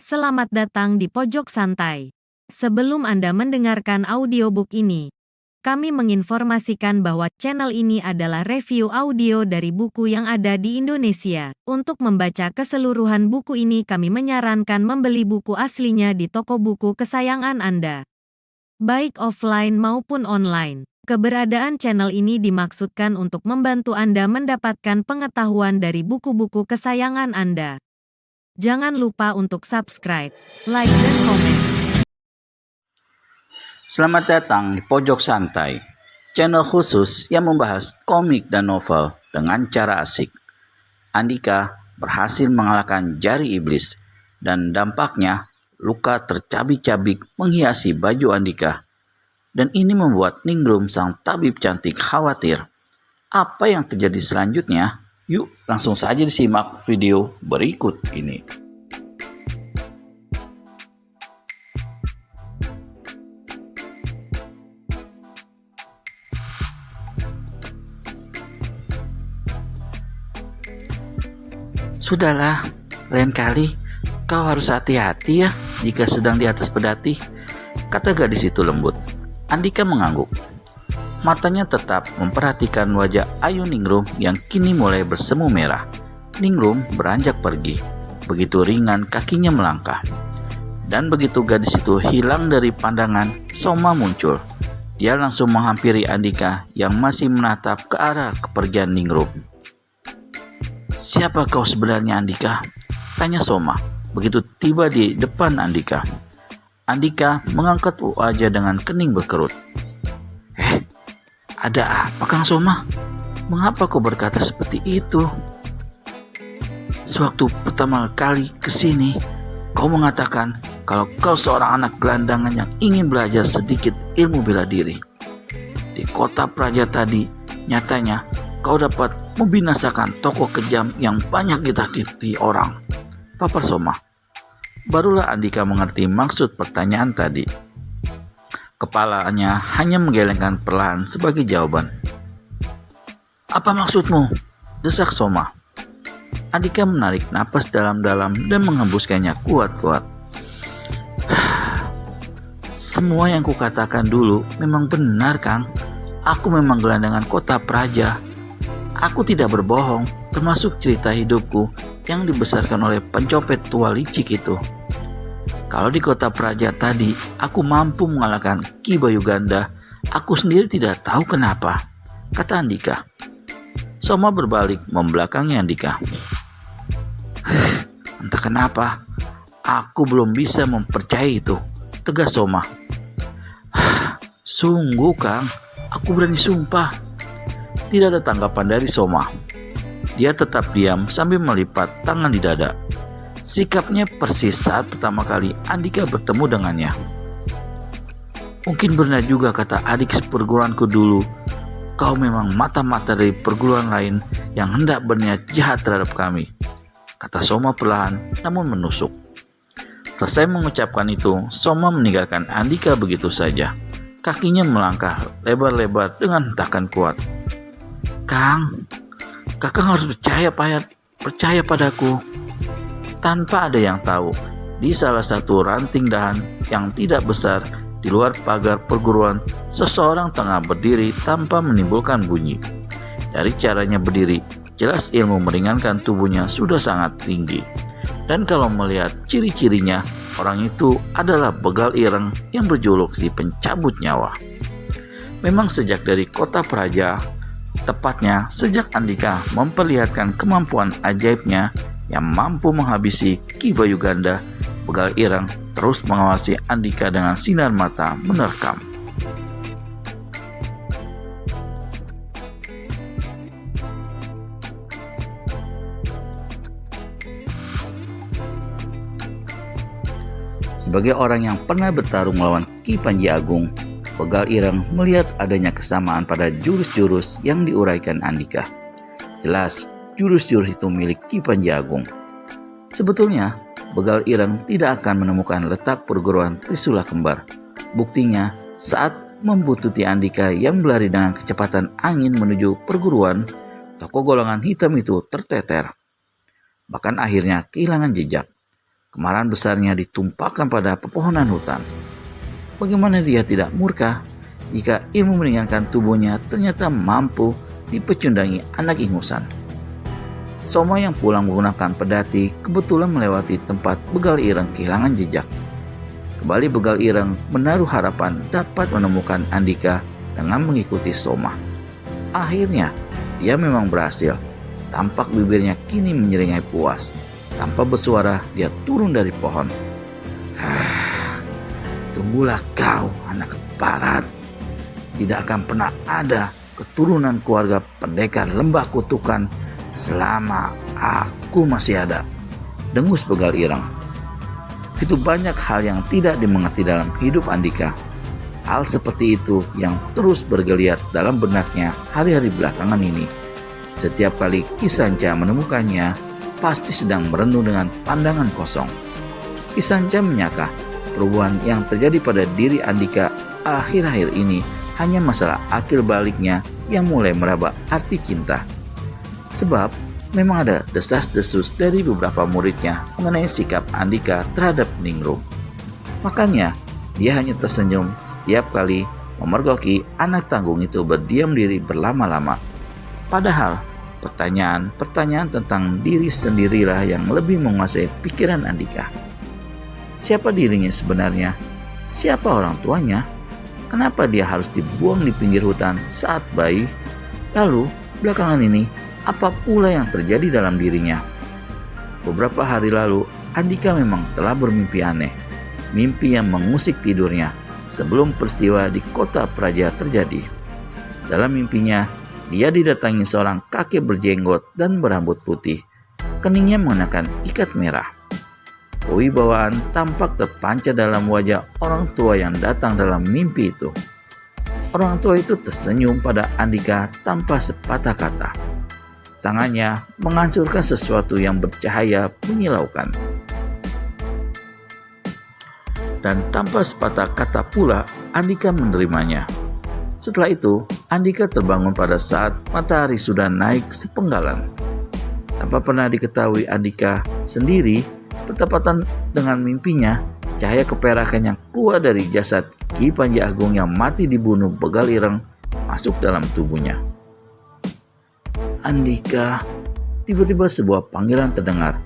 Selamat datang di Pojok Santai. Sebelum Anda mendengarkan audiobook ini, kami menginformasikan bahwa channel ini adalah review audio dari buku yang ada di Indonesia. Untuk membaca keseluruhan buku ini, kami menyarankan membeli buku aslinya di toko buku kesayangan Anda, baik offline maupun online. Keberadaan channel ini dimaksudkan untuk membantu Anda mendapatkan pengetahuan dari buku-buku kesayangan Anda. Jangan lupa untuk subscribe, like, dan komen. Selamat datang di Pojok Santai, channel khusus yang membahas komik dan novel dengan cara asik. Andika berhasil mengalahkan jari iblis, dan dampaknya luka tercabik-cabik menghiasi baju Andika. Dan ini membuat Ningrum sang tabib cantik khawatir. Apa yang terjadi selanjutnya? Yuk langsung saja disimak video berikut ini. Sudahlah, lain kali kau harus hati-hati ya jika sedang di atas pedati, kata gadis itu lembut. Andika mengangguk. Matanya tetap memperhatikan wajah Ayu Ningrum yang kini mulai bersemu merah. Ningrum beranjak pergi. Begitu ringan kakinya melangkah. Dan begitu gadis itu hilang dari pandangan, Soma muncul. Dia langsung menghampiri Andika yang masih menatap ke arah kepergian Ningrum. "Siapa kau sebenarnya, Andika?" tanya Soma begitu tiba di depan Andika. Andika mengangkat wajah dengan kening berkerut. Ada apa, Kang Soma? Mengapa kau berkata seperti itu? Sewaktu pertama kali kesini, kau mengatakan kalau kau seorang anak gelandangan yang ingin belajar sedikit ilmu bela diri. Di kota Praja tadi, nyatanya kau dapat membinasakan tokoh kejam yang banyak ditakiti orang. Papar Soma. Barulah Andika mengerti maksud pertanyaan tadi. Kepalanya hanya menggelengkan perlahan sebagai jawaban. "Apa maksudmu?" desak Soma. Andika menarik napas dalam-dalam dan menghembuskannya kuat-kuat. "Semua yang kukatakan dulu memang benar, Kang. Aku memang gelandangan kota Praja. Aku tidak berbohong, termasuk cerita hidupku yang dibesarkan oleh pencopet tua licik itu. Kalau di kota Praja tadi, aku mampu mengalahkan Ki Bayuganda. Aku sendiri tidak tahu kenapa," kata Andika. Soma berbalik membelakangi Andika. "Entah kenapa, aku belum bisa mempercayai itu," tegas Soma. "Sungguh, Kang, aku berani sumpah." Tidak ada tanggapan dari Soma. Dia tetap diam sambil melipat tangan di dada. Sikapnya persis saat pertama kali Andika bertemu dengannya. "Mungkin benar juga kata adik seperguruanku dulu. Kau memang mata-mata dari perguruan lain yang hendak berniat jahat terhadap kami," kata Soma perlahan namun menusuk. Selesai mengucapkan itu, Soma meninggalkan Andika begitu saja. Kakinya melangkah lebar-lebar dengan hentakan kuat. "Kang, Kakang harus percaya padaku." Tanpa ada yang tahu, di salah satu ranting dahan yang tidak besar di luar pagar perguruan, seseorang tengah berdiri tanpa menimbulkan bunyi. Dari caranya berdiri, jelas ilmu meringankan tubuhnya sudah sangat tinggi. Dan kalau melihat ciri-cirinya, orang itu adalah begal ireng yang berjuluk si pencabut nyawa. Memang sejak dari kota Praja, tepatnya sejak Andika memperlihatkan kemampuan ajaibnya yang mampu menghabisi Ki Bayuganda, begal ireng terus mengawasi Andika dengan sinar mata menerkam. Sebagai orang yang pernah bertarung melawan Ki Panji Agung, begal ireng melihat adanya kesamaan pada jurus-jurus yang diuraikan Andika. Jelas, jurus-jurus itu milik Ki Panji Agung. Sebetulnya, begal ireng tidak akan menemukan letak perguruan Trisula Kembar. Buktinya, saat membuntuti Andika yang berlari dengan kecepatan angin menuju perguruan, tokoh golongan hitam itu terteter. Bahkan akhirnya kehilangan jejak. Kemarahan besarnya ditumpahkan pada pepohonan hutan. Bagaimana dia tidak murka jika ilmu meringankan tubuhnya ternyata mampu dipecundangi anak ingusan. Soma yang pulang menggunakan pedati kebetulan melewati tempat begal ireng kehilangan jejak. Kembali begal ireng menaruh harapan dapat menemukan Andika dengan mengikuti Soma. Akhirnya, dia memang berhasil. Tampak bibirnya kini menyeringai puas. Tanpa bersuara, dia turun dari pohon. Tunggulah kau, anak keparat. Tidak akan pernah ada keturunan keluarga pendekar lembah kutukan selama aku masih ada, dengus begal ireng. Begitu banyak hal yang tidak dimengerti dalam hidup Andika. Hal seperti itu yang terus bergeliat dalam benaknya hari-hari belakangan ini. Setiap kali Ki Sanca menemukannya, pasti sedang merenung dengan pandangan kosong. Ki Sanca menyangka perubahan yang terjadi pada diri Andika akhir-akhir ini hanya masalah akil baliknya yang mulai meraba arti cinta. Sebab memang ada desas-desus dari beberapa muridnya mengenai sikap Andika terhadap Ningrum. Makanya dia hanya tersenyum setiap kali memergoki anak tanggung itu berdiam diri berlama-lama. Padahal pertanyaan-pertanyaan tentang diri sendirilah yang lebih menguasai pikiran Andika. Siapa dirinya sebenarnya? Siapa orang tuanya? Kenapa dia harus dibuang di pinggir hutan saat bayi? Lalu, belakangan ini, apa pula yang terjadi dalam dirinya? Beberapa hari lalu, Andika memang telah bermimpi aneh. Mimpi yang mengusik tidurnya sebelum peristiwa di kota Praja terjadi. Dalam mimpinya, dia didatangi seorang kakek berjenggot dan berambut putih. Keningnya mengenakan ikat merah. Kewibawaan tampak terpancar dalam wajah orang tua yang datang dalam mimpi itu. Orang tua itu tersenyum pada Andika tanpa sepatah kata. Tangannya menghancurkan sesuatu yang bercahaya menyilaukan. Dan tanpa sepatah kata pula Andika menerimanya. Setelah itu, Andika terbangun pada saat matahari sudah naik sepenggalan. Tanpa pernah diketahui Andika sendiri, bertepatan dengan mimpinya, cahaya keperakan yang keluar dari jasad Ki Panji Agung yang mati dibunuh begal ireng masuk dalam tubuhnya. Andika, tiba-tiba sebuah panggilan terdengar.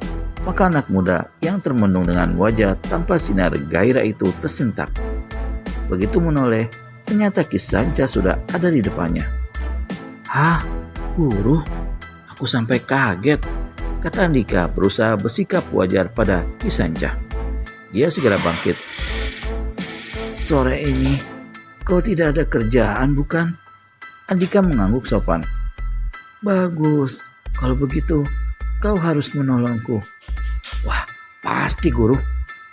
Maka anak muda yang termenung dengan wajah tanpa sinar gairah itu tersentak. Begitu menoleh, ternyata Ki Sanca sudah ada di depannya. "Hah, guru? Aku sampai kaget," kata Andika berusaha bersikap wajar pada Ki Sanca. Dia segera bangkit. "Sore ini kau tidak ada kerjaan bukan?" Andika mengangguk sopan. "Bagus, kalau begitu kau harus menolongku." "Wah, pasti guru.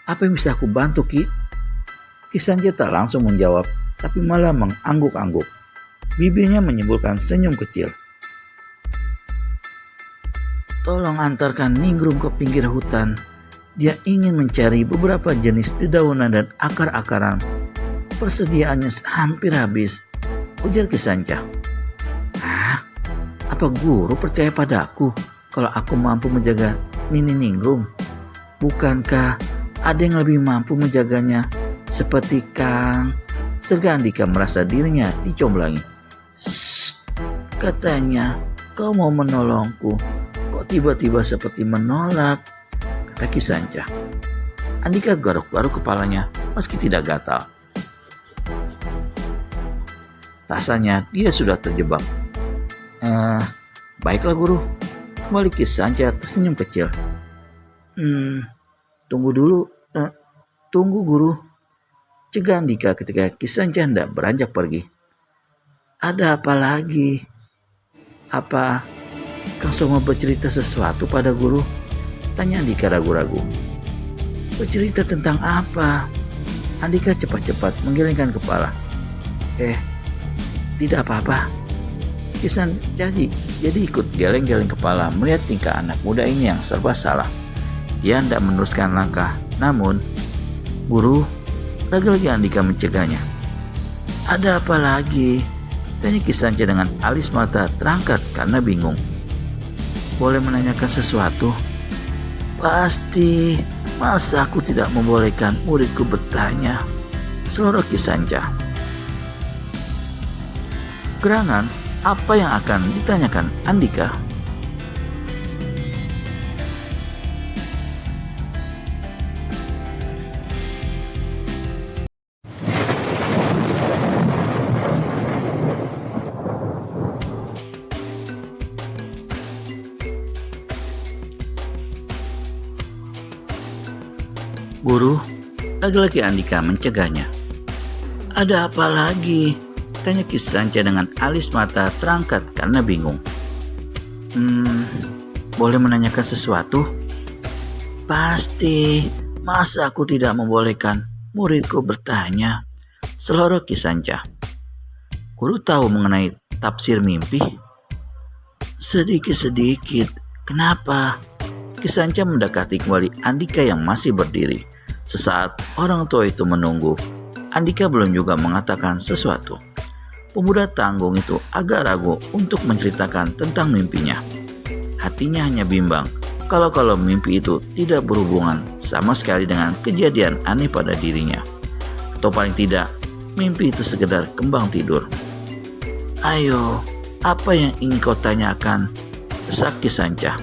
Apa yang bisa aku bantu, Ki?" Ki Sanca tak langsung menjawab, tapi malah mengangguk-angguk. Bibirnya menyembulkan senyum kecil. "Tolong antarkan Ningrum ke pinggir hutan. Dia ingin mencari beberapa jenis dedaunan dan akar-akaran. Persediaannya hampir habis," ujar Ki Sanca. "Hah? Apa guru percaya padaku kalau aku mampu menjaga Nini Ningrum? Bukankah ada yang lebih mampu menjaganya seperti Kang?" Serga Andika merasa dirinya dicomblangi. "Shh, katanya kau mau menolongku. Kok tiba-tiba seperti menolak?" kata Ki Sanca. Andika garuk-garuk kepalanya meski tidak gatal. Rasanya dia sudah terjebak. Baiklah guru," kembali Ki Sanca tersenyum kecil. Tunggu dulu, tunggu guru," cegah Andika ketika Ki Sanca hendak beranjak pergi. "Ada apa lagi? Apa Kang Soma bercerita sesuatu pada guru?" tanya Andika ragu-ragu. "Bercerita tentang apa?" Andika cepat-cepat menggelengkan kepala. Tidak apa-apa." Ki Sanca jadi ikut geleng-geleng kepala melihat tingkah anak muda ini yang serba salah. Dia hendak meneruskan langkah, namun "Guru," lagi-lagi Andika mencegahnya. "Ada apa lagi?" tanya Ki Sanca dengan alis mata terangkat karena bingung. "Boleh menanyakan sesuatu?" "Pasti," Masa aku tidak membolehkan muridku bertanya? Sorot Ki Sanca. Gerangan, apa yang akan ditanyakan Andika? Guru, lagi-lagi Andika mencegahnya. Ada apa lagi? Tanya Ki Sanca dengan alis mata terangkat karena bingung. Boleh menanyakan sesuatu? Pasti, masa aku tidak membolehkan muridku bertanya? Selorok Ki Sanca. Guru tahu mengenai tafsir mimpi? Sedikit-sedikit. Kenapa? Ki Sanca mendekati kembali Andika yang masih berdiri. Sesaat orang tua itu menunggu. Andika belum juga mengatakan sesuatu. Pemuda tanggung itu agak ragu untuk menceritakan tentang mimpinya. Hatinya hanya bimbang kalau mimpi itu tidak berhubungan sama sekali dengan kejadian aneh pada dirinya. Atau paling tidak, mimpi itu sekedar kembang tidur. Ayo, apa yang ingin kau tanyakan? Desak Ki Sanca.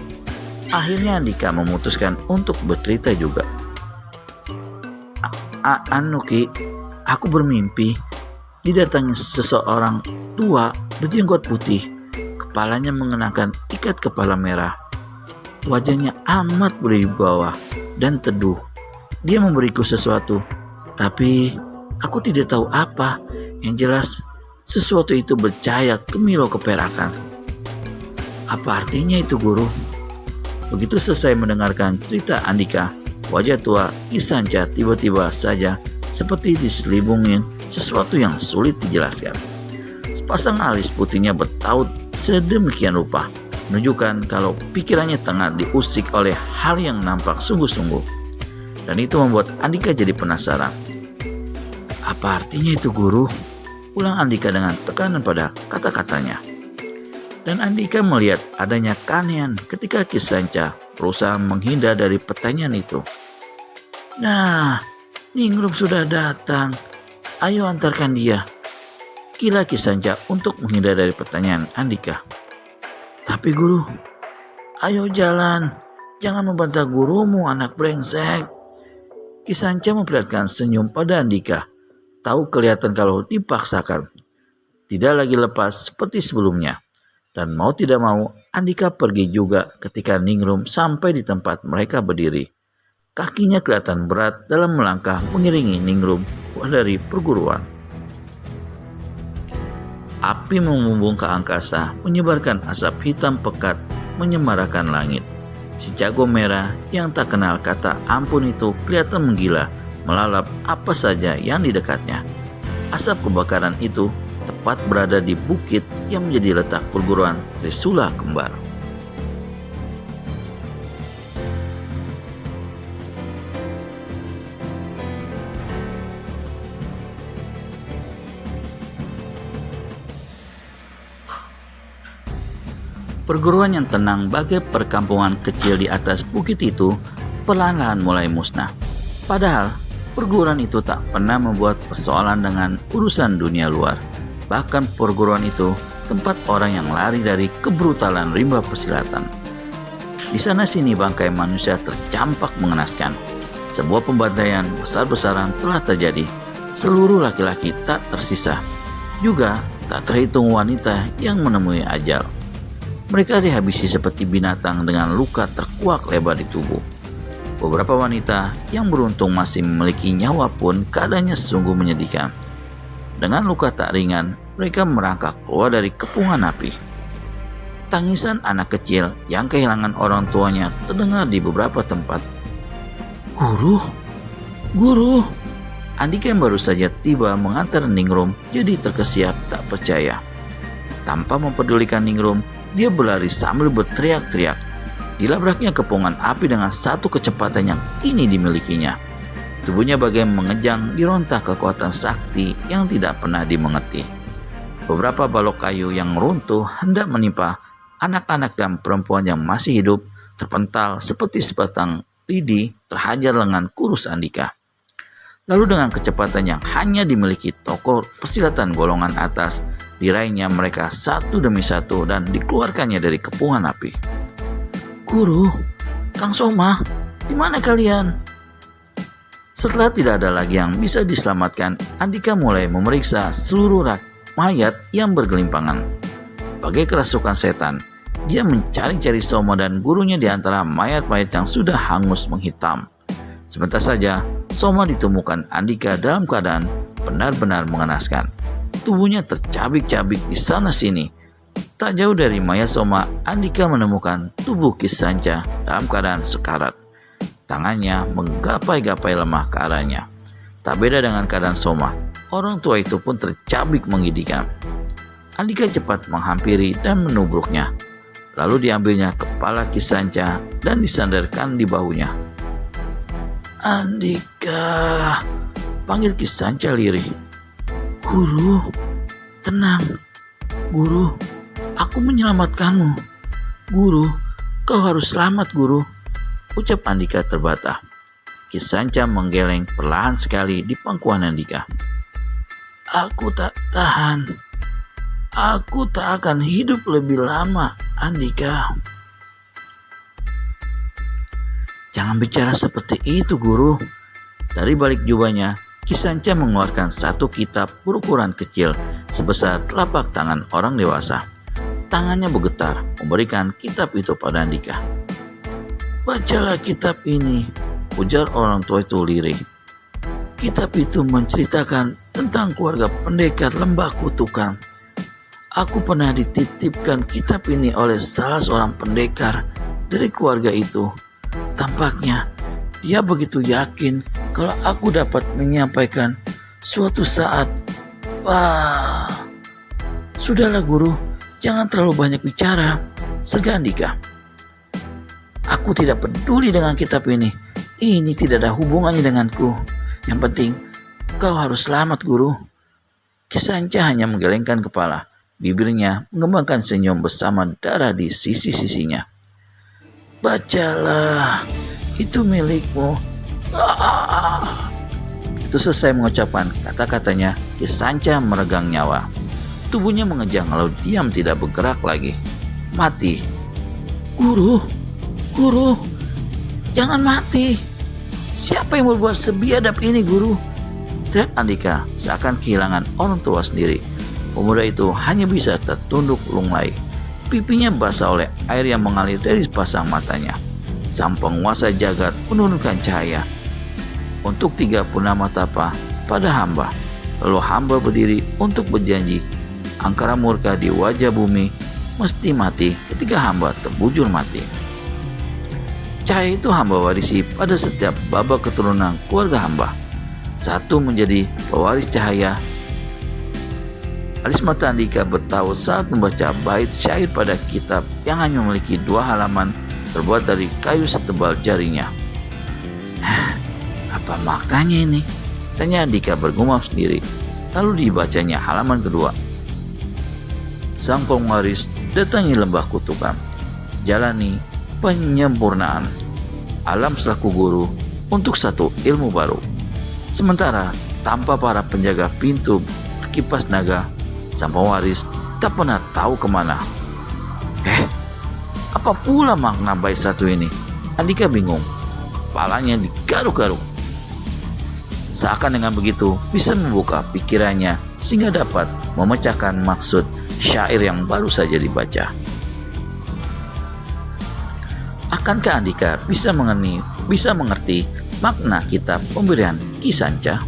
Akhirnya Andika memutuskan untuk bercerita juga. Ki, aku bermimpi didatangi seseorang tua berjenggot putih, kepalanya mengenakan ikat kepala merah. Wajahnya amat berwibawa dan teduh. Dia memberiku sesuatu, tapi aku tidak tahu apa. Yang jelas, sesuatu itu bercahaya kemilau keperakan. Apa artinya itu, Guru? Begitu selesai mendengarkan cerita Andika, wajah tua Ki Sanca tiba-tiba saja seperti diselibungin sesuatu yang sulit dijelaskan. Sepasang alis putihnya bertaut sedemikian rupa, menunjukkan kalau pikirannya tengah diusik oleh hal yang nampak sungguh-sungguh. Dan itu membuat Andika jadi penasaran. Apa artinya itu, Guru? Ulang Andika dengan tekanan pada kata-katanya. Dan Andika melihat adanya keanehan ketika Ki Sanca berusaha menghindar dari pertanyaan itu. Nah, Ningrum sudah datang. Ayo antarkan dia. Kila Ki Sanca untuk menghindar dari pertanyaan Andika. Tapi Guru, ayo jalan. Jangan membantah gurumu, anak brengsek. Ki Sanca memperlihatkan senyum pada Andika. Tahu kelihatan kalau dipaksakan. Tidak lagi lepas seperti sebelumnya. Dan mau tidak mau, Andika pergi juga ketika Ningrum sampai di tempat mereka berdiri. Kakinya kelihatan berat dalam melangkah mengiringi Ningrum keluar dari perguruan. Api membumbung ke angkasa, menyebarkan asap hitam pekat, menyemarakan langit. Si jago merah yang tak kenal kata ampun itu kelihatan menggila, melalap apa saja yang di dekatnya. Asap kebakaran itu tepat berada di bukit yang menjadi letak perguruan Trisula Kembar. Perguruan yang tenang bagai perkampungan kecil di atas bukit itu perlahan-lahan mulai musnah. Padahal perguruan itu tak pernah membuat persoalan dengan urusan dunia luar. Bahkan perguruan itu tempat orang yang lari dari kebrutalan rimba persilatan. Di sana sini bangkai manusia tercampak mengenaskan. Sebuah pembantaian besar-besaran telah terjadi. Seluruh laki-laki tak tersisa. Juga tak terhitung wanita yang menemui ajal. Mereka dihabisi seperti binatang dengan luka terkuak lebar di tubuh. Beberapa wanita yang beruntung masih memiliki nyawa pun keadaannya sungguh menyedihkan. Dengan luka tak ringan, mereka merangkak keluar dari kepungan api. Tangisan anak kecil yang kehilangan orang tuanya terdengar di beberapa tempat. Guru, Guru. Andika yang baru saja tiba mengantar Ningrum jadi terkesiap tak percaya. Tanpa mempedulikan Ningrum, dia berlari sambil berteriak-teriak. Dilabraknya kepungan api dengan satu kecepatan yang kini dimilikinya. Tubuhnya bagai mengejang dironta kekuatan sakti yang tidak pernah dimengerti. Beberapa balok kayu yang runtuh hendak menimpa anak-anak dan perempuan yang masih hidup terpental seperti sebatang lidi terhajar lengan kurus Andika. Lalu dengan kecepatan yang hanya dimiliki tokoh persilatan golongan atas, diraihnya mereka satu demi satu dan dikeluarkannya dari kepungan api. "Guru, Kang Soma, di mana kalian?" Setelah tidak ada lagi yang bisa diselamatkan, Andika mulai memeriksa seluruh mayat yang bergelimpangan. Bagai kerasukan setan, dia mencari-cari Soma dan gurunya di antara mayat-mayat yang sudah hangus menghitam. Sebentar saja, Soma ditemukan Andika dalam keadaan benar-benar mengenaskan. Tubuhnya tercabik-cabik di sana-sini. Tak jauh dari mayat Soma, Andika menemukan tubuh Ki Sanca dalam keadaan sekarat. Tangannya menggapai-gapai lemah ke arahnya. Tak beda dengan keadaan Soma, orang tua itu pun tercabik menggidikan. Andika cepat menghampiri dan menubruknya. Lalu diambilnya kepala Ki Sanca dan disandarkan di bahunya. "Andika," panggil Ki Sanca lirih. "Guru, tenang. Guru, aku menyelamatkanmu. Guru, kau harus selamat, Guru," ucap Andika terbata. Ki Sanca menggeleng perlahan sekali di pangkuan Andika. "Aku tak tahan. Aku tak akan hidup lebih lama, Andika." "Jangan bicara seperti itu, Guru." Dari balik jubahnya, Ki Sanca mengeluarkan satu kitab berukuran kecil sebesar telapak tangan orang dewasa. Tangannya bergetar memberikan kitab itu pada Andika. "Bacalah kitab ini," ujar orang tua itu lirih. "Kitab itu menceritakan tentang keluarga pendekar Lembah Kutukan. Aku pernah dititipkan kitab ini oleh salah seorang pendekar dari keluarga itu. Tampaknya dia begitu yakin kalau aku dapat menyampaikan suatu saat. Wah, sudahlah Guru, jangan terlalu banyak bicara," sega Andika. "Aku tidak peduli dengan kitab ini. Ini tidak ada hubungannya denganku. Yang penting, kau harus selamat, Guru." Ki Sanca hanya menggelengkan kepala. Bibirnya mengembangkan senyum bersama darah di sisi-sisinya. "Bacalah, itu milikmu." Itu selesai mengucapkan kata-katanya, Ki Sanca meregang nyawa. Tubuhnya mengejang lalu diam tidak bergerak lagi. Mati. "Guru, Guru, jangan mati. Siapa yang berbuat sebiadab ini, Guru?" teriak Andika seakan kehilangan orang tua sendiri. Pemuda itu hanya bisa tertunduk lunglai. Pipinya basah oleh air yang mengalir dari sepasang matanya. Sang penguasa jagat menurunkan cahaya untuk 3 purnama tapa pada hamba. Lalu hamba berdiri untuk berjanji. Angkara murka di wajah bumi mesti mati ketika hamba terbujur mati. Cahaya itu hamba warisi pada setiap babak keturunan keluarga hamba. Satu menjadi pewaris cahaya. Alis mata Andika bertaut saat membaca bait syair pada kitab yang hanya memiliki 2 halaman terbuat dari kayu setebal jarinya. "Apa maknanya ini?" tanya Andika bergumam sendiri. Lalu dibacanya halaman kedua. "Sang pewaris datangi lembah kutukan, jalani penyempurnaan. Alam selaku guru untuk satu ilmu baru. Sementara tanpa para penjaga pintu kipas naga, sang pewaris tak pernah tahu kemana." Apa pula makna bait satu ini? Andika bingung. Kepalanya digaruk-garuk. Seakan dengan begitu bisa membuka pikirannya sehingga dapat memecahkan maksud syair yang baru saja dibaca. Akankah Andika bisa mengerti makna kitab pemberian Ki Sanca?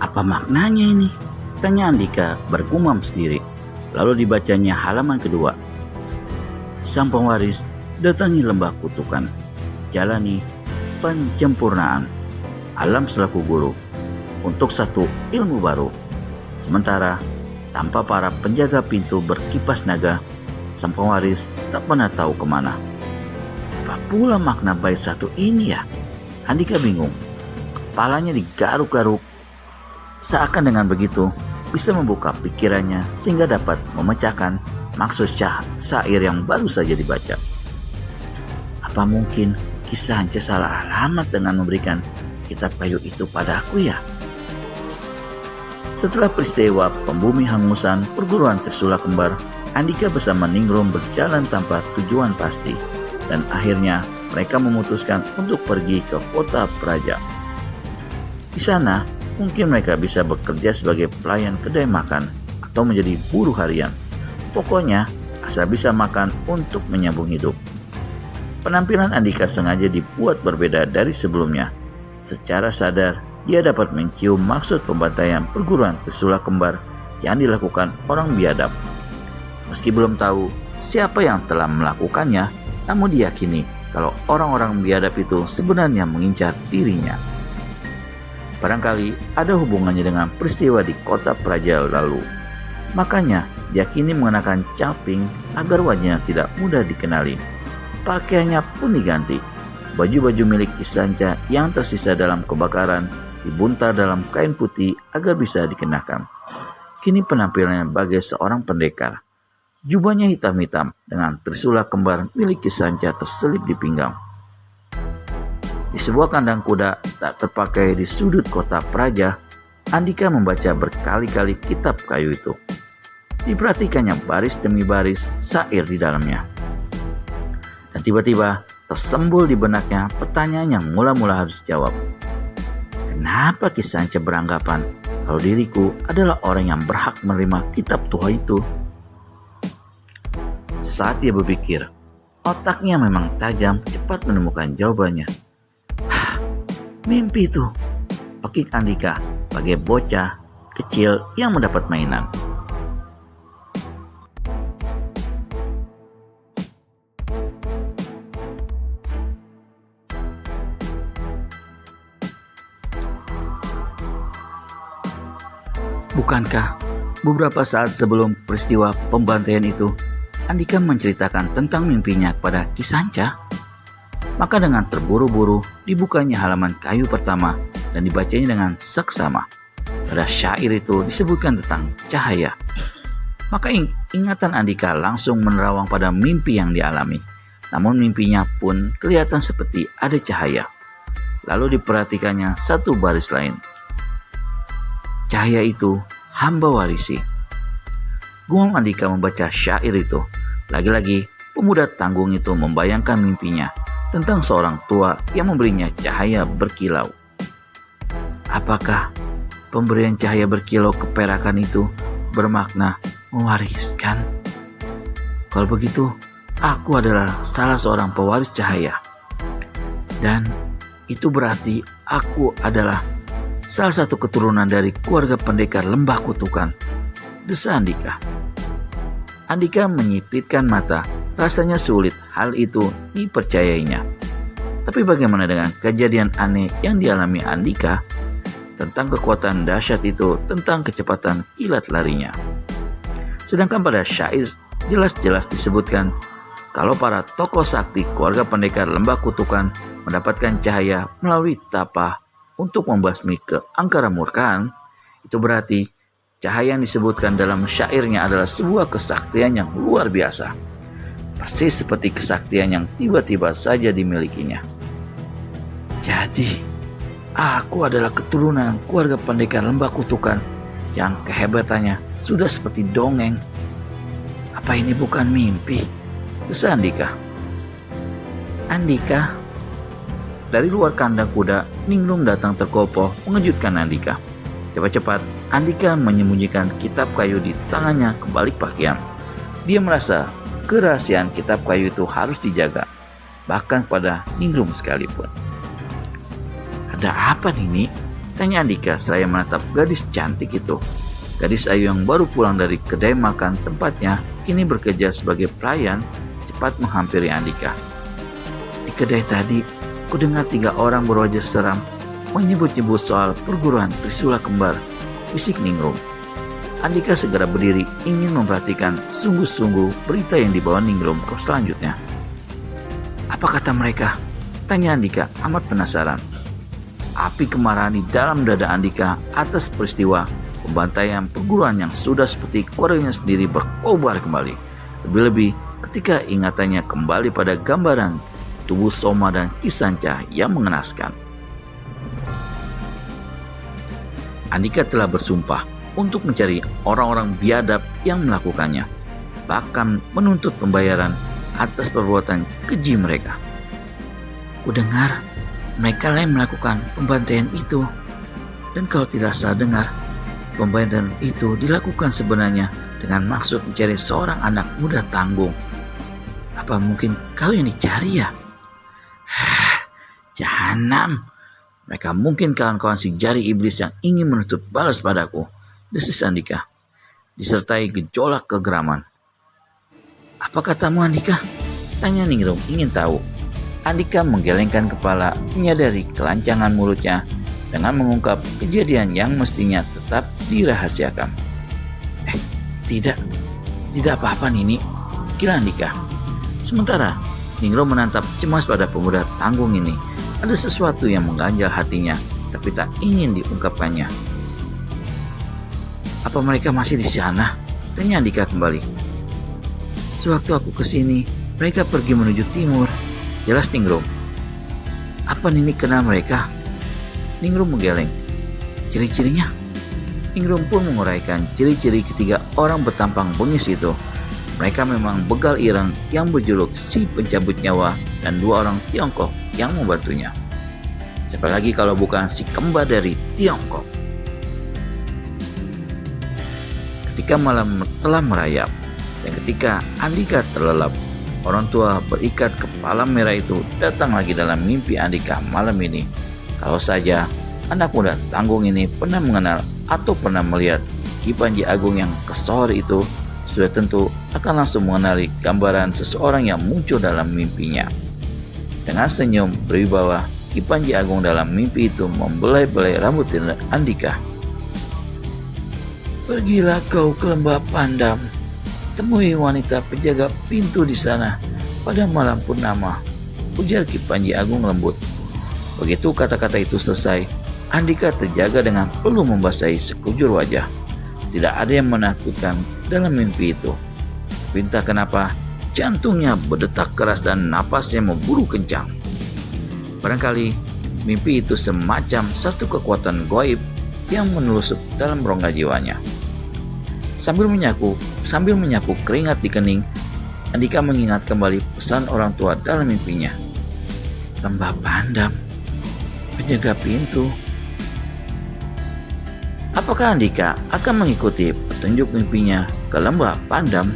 Apa maknanya ini? Tanya Andika bergumam sendiri. Lalu dibacanya halaman kedua. Sang pewaris datangi lembah kutukan, jalani penyempurnaan. Alam selaku guru untuk satu ilmu baru. Sementara, tanpa para penjaga pintu berkipas naga, sang pewaris tak pernah tahu kemana. Apa pula makna bait satu ini ya? Andika bingung. Kepalanya digaruk-garuk. Seakan dengan begitu, bisa membuka pikirannya sehingga dapat memecahkan maksud syair yang baru saja dibaca. Apa mungkin Ki Sanca salah alamat dengan memberikan kitab kayu itu padaku ya? Setelah peristiwa pembumi hangusan perguruan Trisula Kembar, Andika bersama Ningrum berjalan tanpa tujuan pasti, dan akhirnya mereka memutuskan untuk pergi ke kota Praja. Di sana, mungkin mereka bisa bekerja sebagai pelayan kedai makan atau menjadi buruh harian. Pokoknya, asal bisa makan untuk menyambung hidup. Penampilan Andika sengaja dibuat berbeda dari sebelumnya. Secara sadar, dia dapat mencium maksud pembantaian perguruan Trisula Kembar yang dilakukan orang biadab. Meski belum tahu siapa yang telah melakukannya, namun diyakini kalau orang-orang biadab itu sebenarnya mengincar dirinya. Barangkali ada hubungannya dengan peristiwa di kota Praja lalu. Makanya diyakini mengenakan caping agar wajahnya tidak mudah dikenali. Pakaiannya pun diganti. Baju-baju milik Ki Sanca yang tersisa dalam kebakaran dibuntar dalam kain putih agar bisa dikenakan. Kini penampilannya bagai seorang pendekar. Jubahnya hitam-hitam dengan Trisula Kembar milik Ki Sanca terselip di pinggang. Di sebuah kandang kuda tak terpakai di sudut kota Praja, Andika membaca berkali-kali kitab kayu itu. Diperhatikannya baris demi baris syair di dalamnya. Dan tiba-tiba tersembul di benaknya pertanyaan yang mula-mula harus dijawab. Kenapa Ki Sanca beranggapan kalau diriku adalah orang yang berhak menerima kitab tua itu? Saat dia berpikir, otaknya memang tajam cepat menemukan jawabannya. Mimpi itu, pikir Andika sebagai bocah kecil yang mendapat mainan. Bukankah beberapa saat sebelum peristiwa pembantaian itu, Andika menceritakan tentang mimpinya kepada Ki Sanca? Maka dengan terburu-buru dibukanya halaman kayu pertama dan dibacanya dengan seksama. Pada syair itu disebutkan tentang cahaya. Maka ingatan Andika langsung menerawang pada mimpi yang dialami. Namun mimpinya pun kelihatan seperti ada cahaya. Lalu diperhatikannya satu baris lain. Cahaya itu hamba warisi. Gumam Andika membaca syair itu. Lagi-lagi pemuda tanggung itu membayangkan mimpinya tentang seorang tua yang memberinya cahaya berkilau. Apakah pemberian cahaya berkilau keperakan itu bermakna mewariskan? Kalau begitu, aku adalah salah seorang pewaris cahaya. Dan itu berarti aku adalah salah satu keturunan dari keluarga pendekar Lembah Kutukan, desa Andika. Andika menyipitkan mata. Rasanya sulit hal itu dipercayainya. Tapi bagaimana dengan kejadian aneh yang dialami Andika? Tentang kekuatan dahsyat itu, tentang kecepatan kilat larinya. Sedangkan pada syair jelas-jelas disebutkan kalau para tokoh sakti keluarga pendekar Lembah Kutukan mendapatkan cahaya melalui tapa untuk membasmi keangkara murkaan, itu berarti cahaya yang disebutkan dalam syairnya adalah sebuah kesaktian yang luar biasa. Persis seperti kesaktian yang tiba-tiba saja dimilikinya. Jadi, aku adalah keturunan keluarga pendekar Lembah Kutukan yang kehebatannya sudah seperti dongeng. Apa ini bukan mimpi? Desa Andika. Andika. Dari luar kandang kuda, Ningrum datang terkopoh mengejutkan Andika. Cepat-cepat, Andika menyembunyikan kitab kayu di tangannya ke balik pakaian. Dia merasa kerahasiaan kitab kayu itu harus dijaga, bahkan pada Ningrum sekalipun. Ada apa nih? Tanya Andika seraya menatap gadis cantik itu. Gadis ayu yang baru pulang dari kedai makan tempatnya kini bekerja sebagai pelayan cepat menghampiri Andika. Di kedai tadi, ku dengar 3 orang berwajah seram menyebut-nyebut soal perguruan Trisula kembar, bisik Ningrum. Andika segera berdiri ingin memperhatikan sungguh-sungguh berita yang dibawa Ningrum ke selanjutnya. Apa kata mereka? Tanya Andika amat penasaran. Api kemarahan di dalam dada Andika atas peristiwa pembantaian perguruan yang sudah seperti keluarganya sendiri berkobar kembali. Lebih-lebih ketika ingatannya kembali pada gambaran tubuh Soma dan Kisancah yang mengenaskan. Andika telah bersumpah untuk mencari orang-orang biadab yang melakukannya, bahkan menuntut pembayaran atas perbuatan keji mereka. Kudengar mereka yang melakukan pembantaian itu, dan kalau tidak salah dengar, pembantaian itu dilakukan sebenarnya dengan maksud mencari seorang anak muda tanggung. Apa mungkin kau yang dicari ya? Jahanam, mereka mungkin kawan-kawan si jari iblis yang ingin menuntut balas padaku, desis Andika, disertai gejolak kegeraman. Apa katamu Andika? Tanya Ningrum ingin tahu. Andika menggelengkan kepala, menyadari kelancangan mulutnya dengan mengungkap kejadian yang mestinya tetap dirahasiakan. Tidak apa-apa Nini, kira Andika. Sementara Ningrum menatap cemas pada pemuda tanggung ini. Ada sesuatu yang mengganjal hatinya, tapi tak ingin diungkapkannya. Apa mereka masih di sana? Tanya Andika kembali. Sewaktu aku kesini, mereka pergi menuju timur. Jelas Ningrum. Apa Nini kenal mereka? Ningrum menggeleng. Ciri-cirinya? Ningrum pun menguraikan ciri-ciri ketiga orang bertampang bengis itu. Mereka memang begal ireng yang berjuluk si pencabut nyawa dan dua orang Tiongkok yang membantunya. Siapa lagi kalau bukan si kembar dari Tiongkok. Ketika malam telah merayap dan ketika Andika terlelap, orang tua berikat kepala merah itu datang lagi dalam mimpi Andika malam ini. Kalau saja anak muda tanggung ini pernah mengenal atau pernah melihat Ki Panji Agung yang kesor itu, sudah tentu akan langsung mengenali gambaran seseorang yang muncul dalam mimpinya. Dengan senyum berwibawa, Ki Panji Agung dalam mimpi itu membelai-belai rambut Andika. Pergilah kau ke lembah Pandam, temui wanita penjaga pintu di sana pada malam purnama, ujar Ki Panji Agung lembut. Begitu kata-kata itu selesai, Andika terjaga dengan peluh membasahi sekujur wajah. Tidak ada yang menakutkan dalam mimpi itu. Entah kenapa jantungnya berdetak keras dan napasnya memburu kencang. Barangkali mimpi itu semacam satu kekuatan gaib yang menelusup dalam rongga jiwanya. Sambil menyapu keringat di kening, Andika mengingat kembali pesan orang tua dalam mimpinya. Lembah Pandam, penjaga pintu. Apakah Andika akan mengikuti petunjuk mimpinya ke lembah Pandam?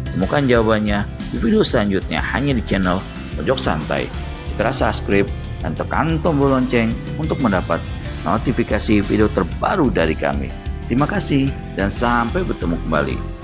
Temukan jawabannya di video selanjutnya hanya di channel Pojok Santai. Segera subscribe dan tekan tombol lonceng untuk mendapat notifikasi video terbaru dari kami. Terima kasih dan sampai bertemu kembali.